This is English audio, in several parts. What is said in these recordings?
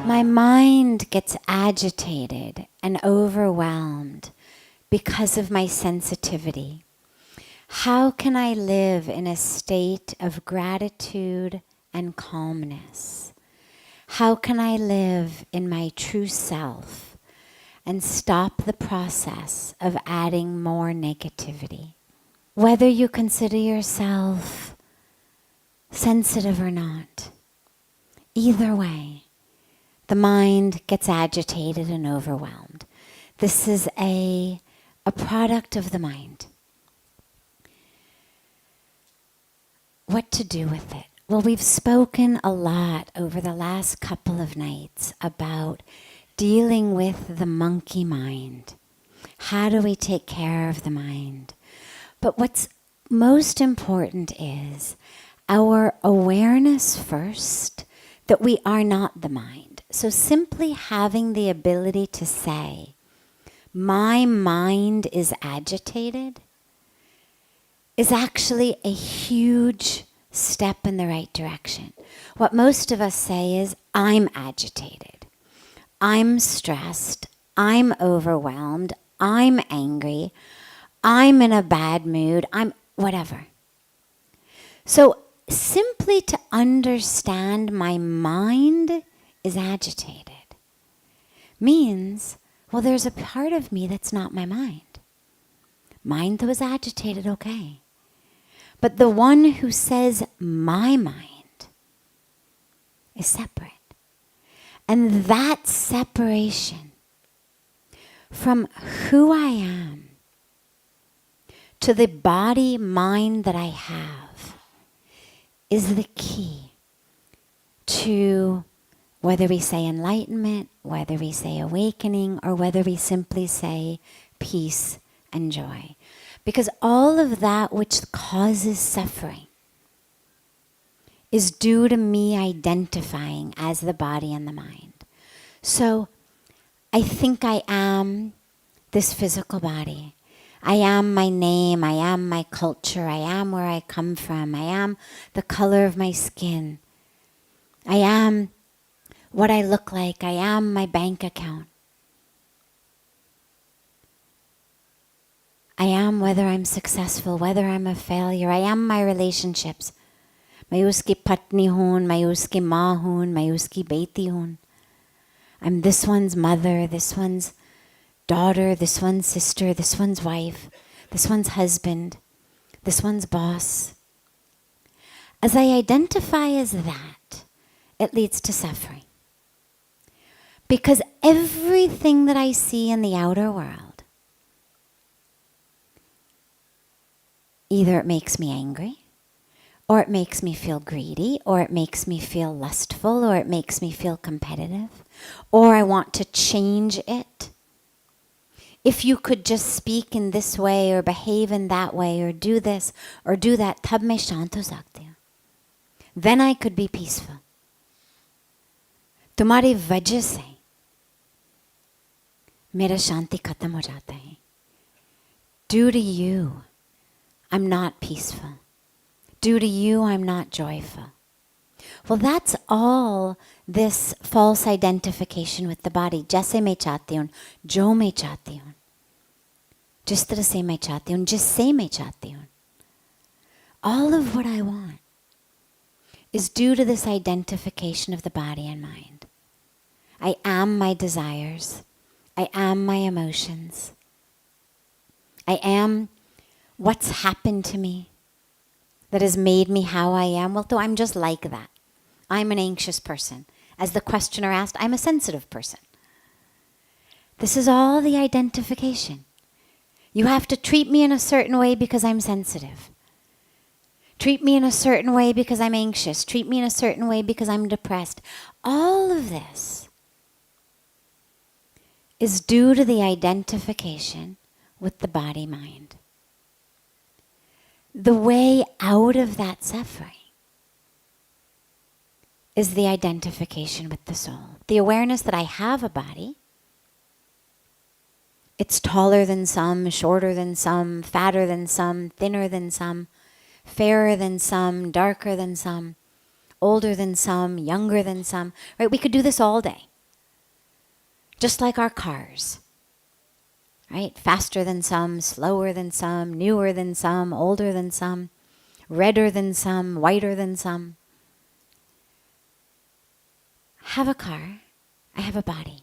My mind gets agitated and overwhelmed because of my sensitivity. How can I live in a state of gratitude and calmness? How can I live in my true self and stop the process of adding more negativity? Whether you consider yourself sensitive or not, either way, the mind gets agitated and overwhelmed. This is a product of the mind. What to do with it? Well, we've spoken a lot over the last couple of nights about dealing with the monkey mind. How do we take care of the mind? But what's most important is our awareness first that we are not the mind. So simply having the ability to say, my mind is agitated, is actually a huge step in the right direction. What most of us say is, I'm agitated, I'm stressed, I'm overwhelmed, I'm angry, I'm in a bad mood, I'm whatever. So simply to understand my mind is agitated means, well, there's a part of me that's not my mind. Mind that was agitated, okay. But the one who says my mind is separate. And that separation from who I am to the body, mind that I have is the key to whether we say enlightenment, whether we say awakening, or whether we simply say peace and joy. Because all of that which causes suffering is due to me identifying as the body and the mind. So I think I am this physical body. I am my name, I am my culture, I am where I come from, I am the color of my skin. I am what I look like, I am my bank account. I am whether I'm successful, whether I'm a failure. I am my relationships. मैं उसकी पत्नी हूँ, मैं उसकी माँ हूँ, मैं उसकी बेटी हूँ. I'm this one's mother, this one's daughter, this one's sister, this one's wife, this one's husband, this one's boss. As I identify as that, it leads to suffering. Because everything that I see in the outer world, either it makes me angry, or it makes me feel greedy, or it makes me feel lustful, or it makes me feel competitive, or I want to change it. If you could just speak in this way, or behave in that way, or do this, or do that, tab main shant ho sakti hu. Then I could be peaceful. तुम्हारी वजह से मेरा शांति खत्म हो जाता है. Due to you, I'm not peaceful. Due to you, I'm not joyful. Well, that's all this false identification with the body. जैसे मैं चाहती हूँ, जो मैं चाहती हूँ, जिस तरह से मैं चाहती हूँ, जिससे मैं चाहती हूँ. All of what I want is due to this identification of the body and mind. I am my desires. I am my emotions. I am what's happened to me that has made me how I am. Well, though I'm just like that. I'm an anxious person. As the questioner asked, I'm a sensitive person. This is all the identification. You have to treat me in a certain way because I'm sensitive. Treat me in a certain way because I'm anxious. Treat me in a certain way because I'm depressed. All of this is due to the identification with the body-mind. The way out of that suffering is the identification with the soul. The awareness that I have a body. It's taller than some, shorter than some, fatter than some, thinner than some, fairer than some, darker than some, older than some, younger than some. Right? We could do this all day. Just like our cars. Right? Faster than some, slower than some, newer than some, older than some, redder than some, whiter than some. I have a car. I have a body.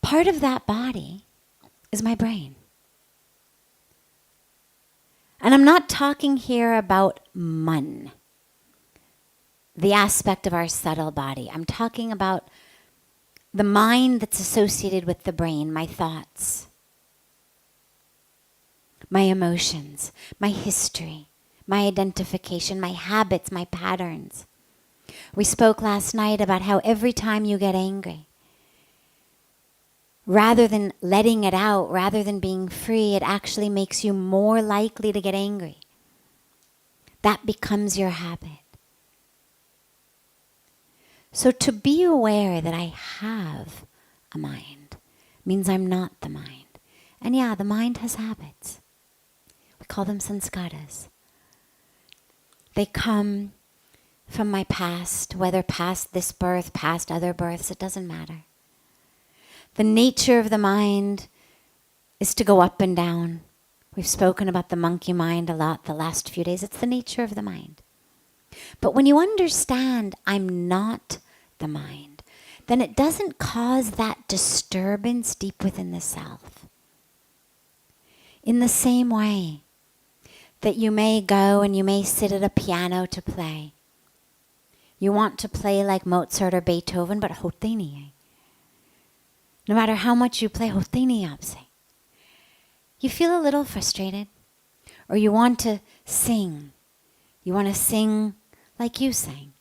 Part of that body is my brain. And I'm not talking here about mun, the aspect of our subtle body. I'm talking about the mind that's associated with the brain, my thoughts, my emotions, my history, my identification, my habits, my patterns. We spoke last night about how every time you get angry, rather than letting it out, rather than being free, it actually makes you more likely to get angry. That becomes your habit. So to be aware that I have a mind means I'm not the mind. And yeah, the mind has habits. We call them sanskaras. They come from my past, whether past this birth, past other births, it doesn't matter. The nature of the mind is to go up and down. We've spoken about the monkey mind a lot the last few days. It's the nature of the mind. But when you understand I'm not the mind, then it doesn't cause that disturbance deep within the self. In the same way that you may go and you may sit at a piano to play. You want to play like Mozart or Beethoven, but hote nahi hai. No matter how much you play, hote nahi aapse. You feel a little frustrated, or you want to sing. You want to sing like you sang.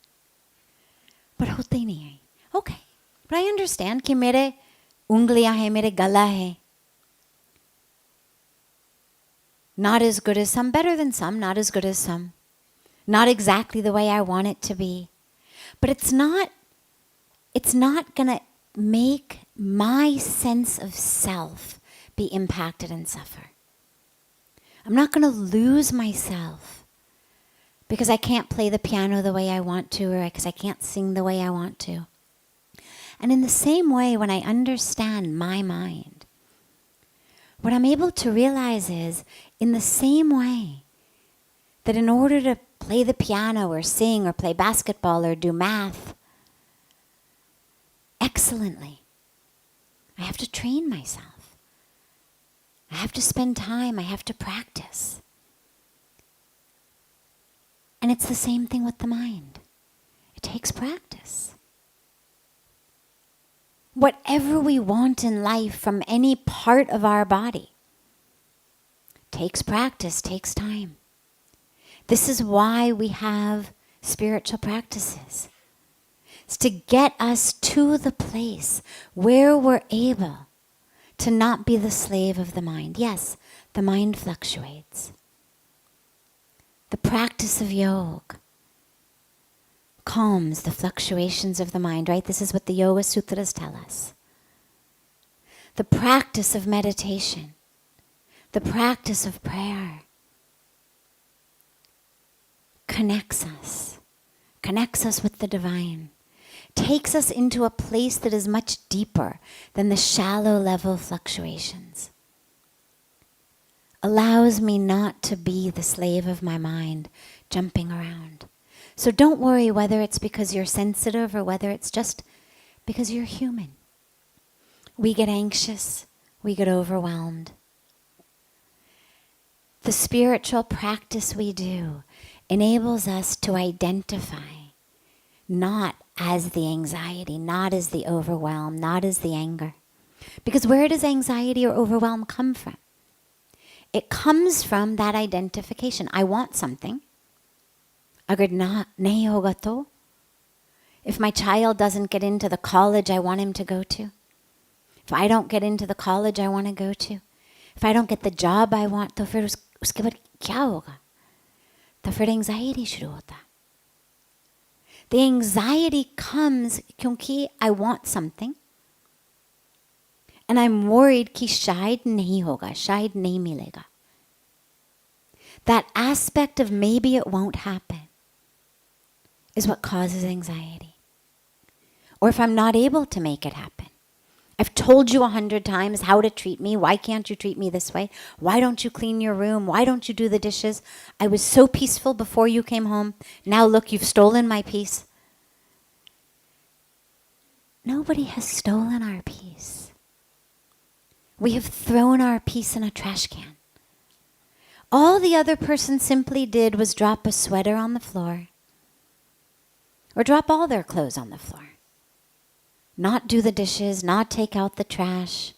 But hote nahi hai. Okay, but I understand कि मेरे उंगलियां हैं, मेरे गला है. Not as good as some, better than some, not as good as some. Not exactly the way I want it to be. But it's not gonna make my sense of self be impacted and suffer. I'm not gonna lose myself because I can't play the piano the way I want to, or because I can't sing the way I want to. And in the same way, when I understand my mind, what I'm able to realize is, in the same way that in order to play the piano or sing or play basketball or do math excellently, I have to train myself. I have to spend time. I have to practice. And it's the same thing with the mind. It takes practice. Whatever we want in life from any part of our body takes practice, takes time. This is why we have spiritual practices. It's to get us to the place where we're able to not be the slave of the mind. Yes, the mind fluctuates. The practice of yoga calms the fluctuations of the mind, right? This is what the Yoga Sutras tell us. The practice of meditation, the practice of prayer connects us with the divine, takes us into a place that is much deeper than the shallow level fluctuations. Allows me not to be the slave of my mind jumping around. So don't worry whether it's because you're sensitive or whether it's just because you're human. We get anxious, we get overwhelmed. The spiritual practice we do enables us to identify not as the anxiety, not as the overwhelm, not as the anger. Because where does anxiety or overwhelm come from? It comes from that identification. I want something. Agar nahi hoga to, if my child doesn't get into the college I want him to go to, if I don't get into the college I want to go to, if I don't get the job I want, तो फिर उसके बाद क्या होगा? तो फिर anxiety शुरू होता. The anxiety comes क्योंकि I want something. And I'm worried कि शायद नहीं होगा, शायद नहीं मिलेगा. That aspect of maybe it won't happen is what causes anxiety. Or if I'm not able to make it happen. I've told you 100 times how to treat me. Why can't you treat me this way? Why don't you clean your room? Why don't you do the dishes? I was so peaceful before you came home. Now look, you've stolen my peace. Nobody has stolen our peace. We have thrown our peace in a trash can. All the other person simply did was drop a sweater on the floor or drop all their clothes on the floor. Not do the dishes, not take out the trash,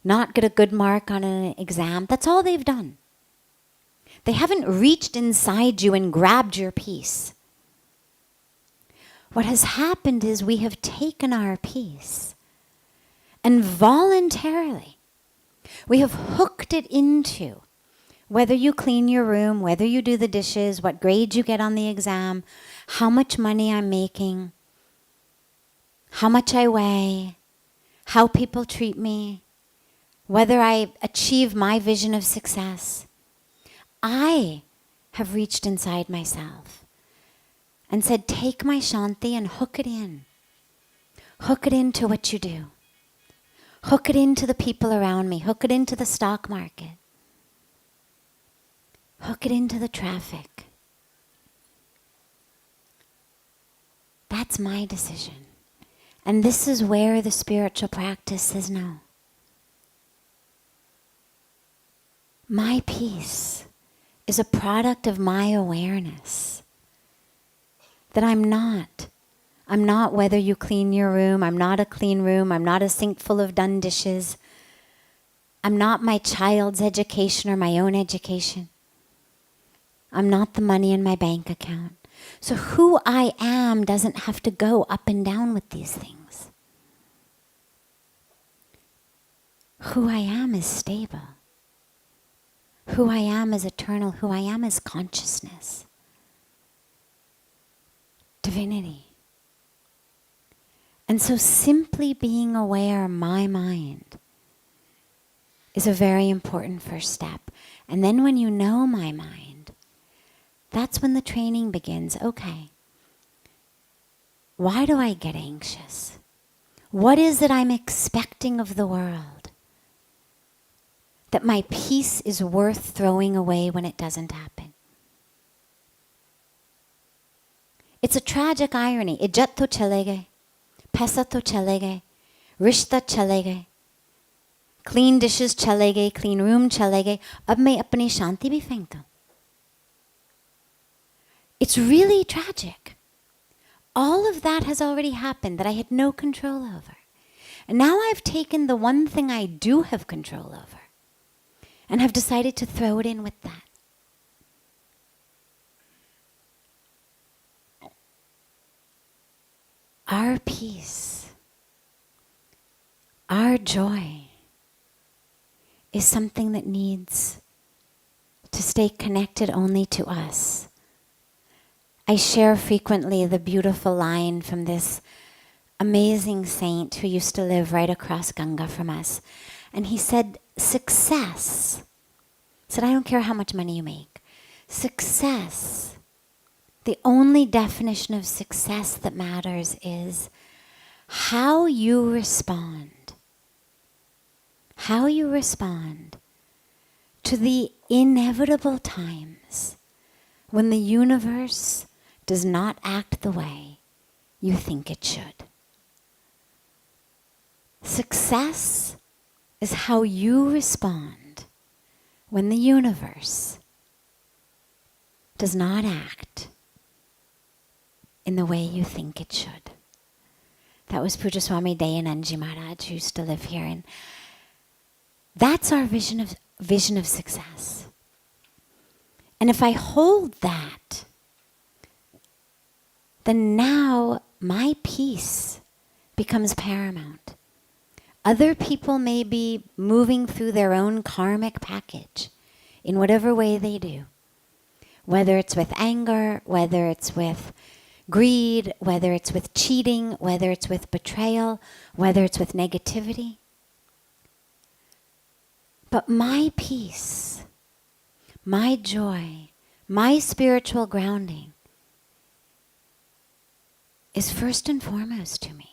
not get a good mark on an exam. That's all they've done. They haven't reached inside you and grabbed your peace. What has happened is we have taken our peace and voluntarily we have hooked it into whether you clean your room, whether you do the dishes, what grade you get on the exam, how much money I'm making, how much I weigh, how people treat me, whether I achieve my vision of success. I have reached inside myself and said, take my Shanti and hook it in. Hook it into what you do. Hook it into the people around me. Hook it into the stock market. Hook it into the traffic. That's my decision. And this is where the spiritual practice says no. My peace is a product of my awareness. That I'm not whether you clean your room, I'm not a clean room, I'm not a sink full of done dishes. I'm not my child's education or my own education. I'm not the money in my bank account. So who I am doesn't have to go up and down with these things. Who I am is stable. Who I am is eternal. Who I am is consciousness. Divinity. And so simply being aware of my mind is a very important first step. And then when you know my mind, that's when the training begins. Okay, why do I get anxious? What is it I'm expecting of the world that my peace is worth throwing away when it doesn't happen? It's a tragic irony. Ijjat to chale gaye, paisa to chale gaye, rishta chale gaye, clean dishes chale gaye, clean room chale gaye, ab main apni shanti bhi phenk दूं. It's really tragic. All of that has already happened that I had no control over. And now I've taken the one thing I do have control over and have decided to throw it in with that. Our peace, our joy is something that needs to stay connected only to us. I share frequently the beautiful line from this amazing saint who used to live right across Ganga from us. And he said, success, said, I don't care how much money you make. Success, the only definition of success that matters is how you respond. How you respond to the inevitable times when the universe does not act the way you think it should. Success is how you respond when the universe does not act in the way you think it should. That was Puja Swami Dayanandji Maharaj, who used to live here. And that's our vision of success. And if I hold that, then now my peace becomes paramount. Other people may be moving through their own karmic package in whatever way they do. Whether it's with anger, whether it's with greed, whether it's with cheating, whether it's with betrayal, whether it's with negativity. But my peace, my joy, my spiritual grounding is first and foremost to me.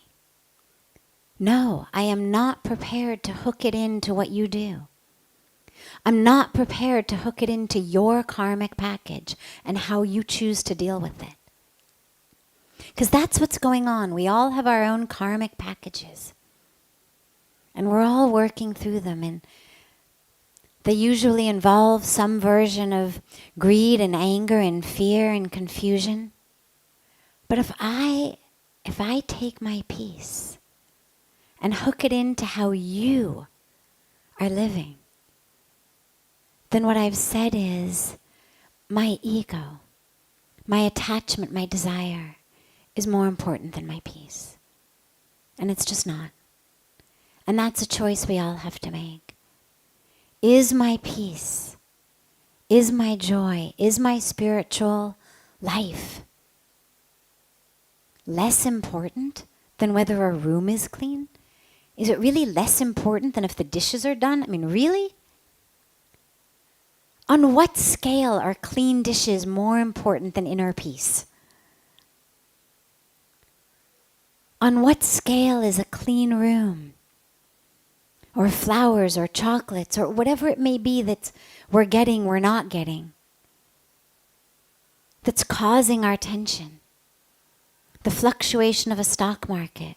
No, I am not prepared to hook it into what you do. I'm not prepared to hook it into your karmic package and how you choose to deal with it. Because that's what's going on. We all have our own karmic packages. And we're all working through them. And they usually involve some version of greed and anger and fear and confusion. But if I take my peace and hook it into how you are living, then what I've said is my ego, my attachment, my desire is more important than my peace. And it's just not. And that's a choice we all have to make. Is my peace, is my joy, is my spiritual life less important than whether a room is clean? Is it really less important than if the dishes are done? I mean, really? On what scale are clean dishes more important than inner peace? On what scale is a clean room, or flowers, or chocolates, or whatever it may be that we're getting, we're not getting, that's causing our tension? The fluctuation of a stock market,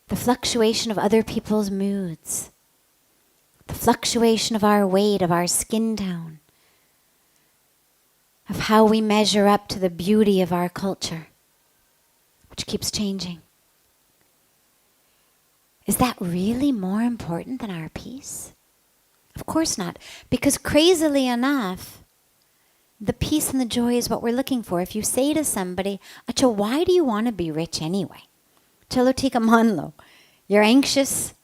the fluctuation of other people's moods, the fluctuation of our weight, of our skin tone, of how we measure up to the beauty of our culture, which keeps changing. Is that really more important than our peace? Of course not. Because crazily enough, the peace and the joy is what we're looking for. If you say to somebody, Acha, why do you want to be rich anyway? Chalo tika maan lo. You're anxious.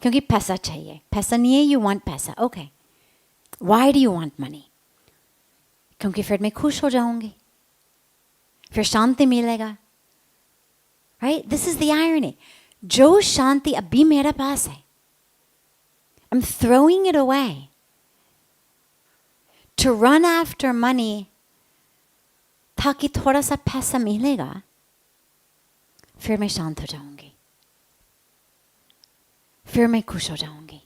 Kyunki paisa chahiye. Paisa nahi hai, you want paisa. Okay. Why do you want money? Kyunki fir main khush ho jaungi. Fir shanti milega. Right? This is the irony. Jo shanti abhi mera paas hai. I'm throwing it away to run after money ताकि थोड़ा सा पैसा मिलेगा, फिर मैं शांत हो जाऊंगी, फिर मैं खुश हो जाऊंगी.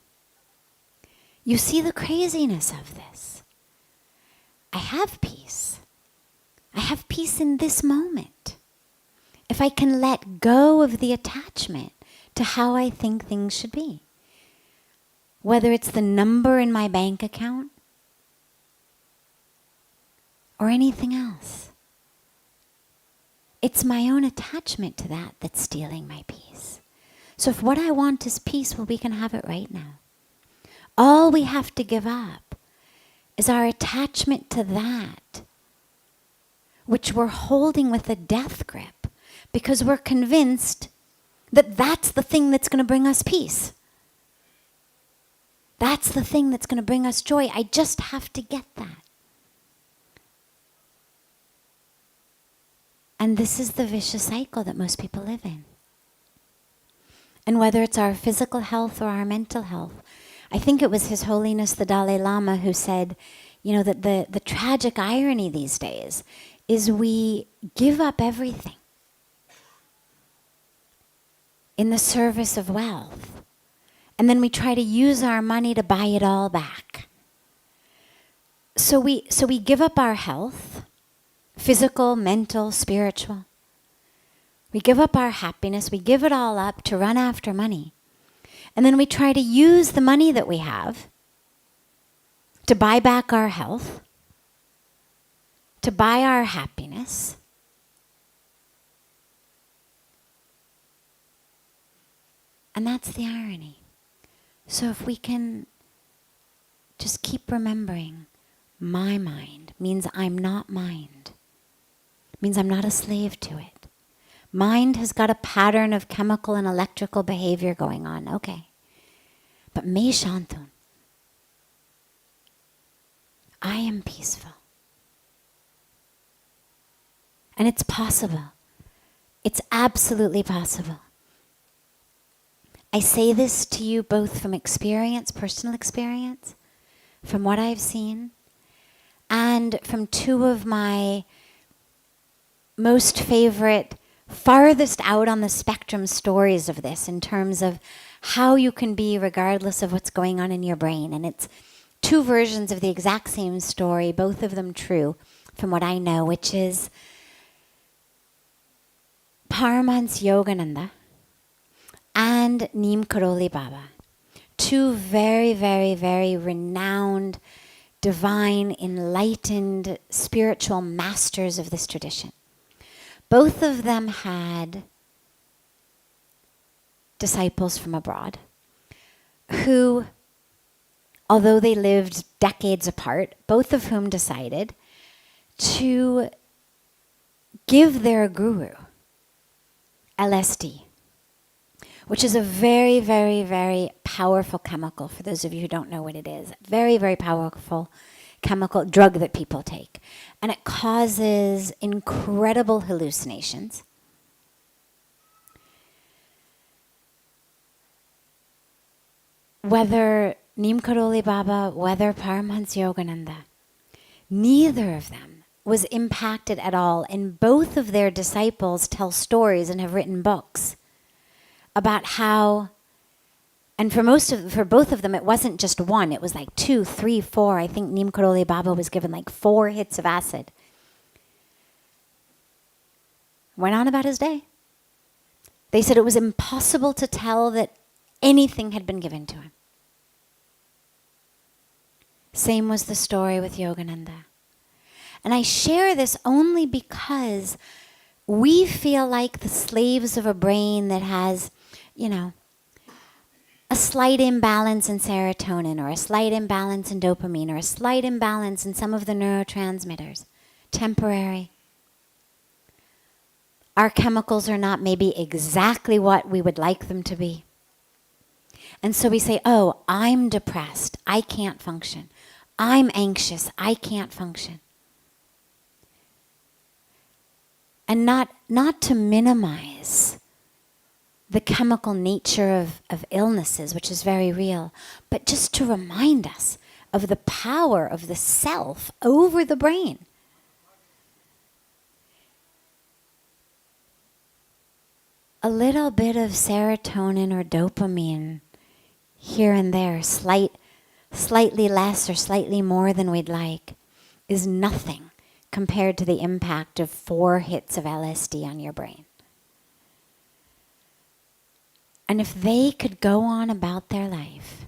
You see the craziness of this. I have peace. I have peace in this moment. If I can let go of the attachment to how I think things should be. Whether it's the number in my bank account or anything else. It's my own attachment to that that's stealing my peace. So if what I want is peace, well, we can have it right now. All we have to give up is our attachment to that which we're holding with a death grip because we're convinced that that's the thing that's going to bring us peace. That's the thing that's going to bring us joy. I just have to get that. And this is the vicious cycle that most people live in. And whether it's our physical health or our mental health, I think it was His Holiness the Dalai Lama who said, you know, that the tragic irony these days is we give up everything in the service of wealth. And then we try to use our money to buy it all back. So we give up our health, physical, mental, spiritual. We give up our happiness. We give it all up to run after money. And then we try to use the money that we have to buy back our health, to buy our happiness. And that's the irony. So if we can just keep remembering, my mind means I'm not mind. Means I'm not a slave to it. Mind has got a pattern of chemical and electrical behavior going on. Okay. But me shantun. I am peaceful. And it's possible. It's absolutely possible. I say this to you both from experience, personal experience, from what I've seen, and from two of my most favorite, farthest out on the spectrum stories of this in terms of how you can be regardless of what's going on in your brain. And it's two versions of the exact same story, both of them true from what I know, which is Paramahansa Yogananda and Neem Karoli Baba. Two very, very, very renowned, divine, enlightened, spiritual masters of this tradition. Both of them had disciples from abroad who, although they lived decades apart, both of whom decided to give their guru LSD, which is a very, very, very powerful chemical, for those of you who don't know what it is. Very, very powerful chemical drug that people take. And it causes incredible hallucinations. Whether Neem Karoli Baba, whether Paramahansa Yogananda, neither of them was impacted at all. And both of their disciples tell stories and have written books about how, and for both of them, it wasn't just one, it was like 2, 3, 4. I think Neem Karoli Baba was given like 4 hits of acid. Went on about his day. They said it was impossible to tell that anything had been given to him. Same was the story with Yogananda. And I share this only because we feel like the slaves of a brain that has, a slight imbalance in serotonin or a slight imbalance in dopamine or a slight imbalance in some of the neurotransmitters. Temporary. Our chemicals are not maybe exactly what we would like them to be. And so we say, oh, I'm depressed. I can't function. I'm anxious. I can't function. And not to minimize the chemical nature of illnesses, which is very real, but just to remind us of the power of the self over the brain. A little bit of serotonin or dopamine here and there, slightly less or slightly more than we'd like, is nothing compared to the impact of 4 hits of LSD on your brain. And if they could go on about their life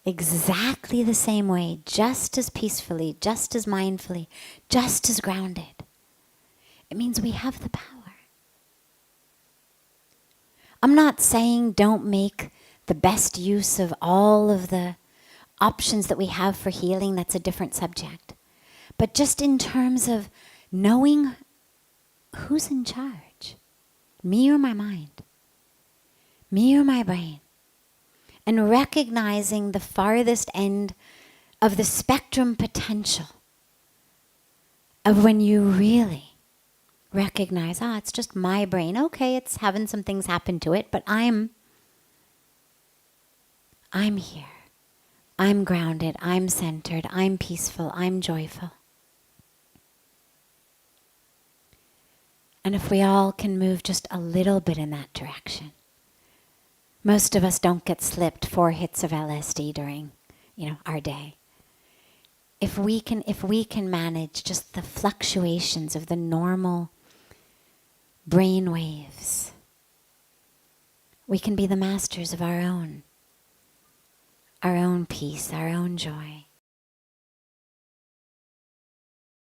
exactly the same way, just as peacefully, just as mindfully, just as grounded, it means we have the power. I'm not saying don't make the best use of all of the options that we have for healing. That's a different subject. But just in terms of knowing who's in charge, me or my mind, me or my brain, and recognizing the farthest end of the spectrum potential of when you really recognize, it's just my brain. Okay, it's having some things happen to it, but I'm here. I'm grounded. I'm centered. I'm peaceful. I'm joyful. And if we all can move just a little bit in that direction, most of us don't get slipped 4 hits of LSD during, our day. If we can manage just the fluctuations of the normal brain waves, we can be the masters of our own peace, our own joy.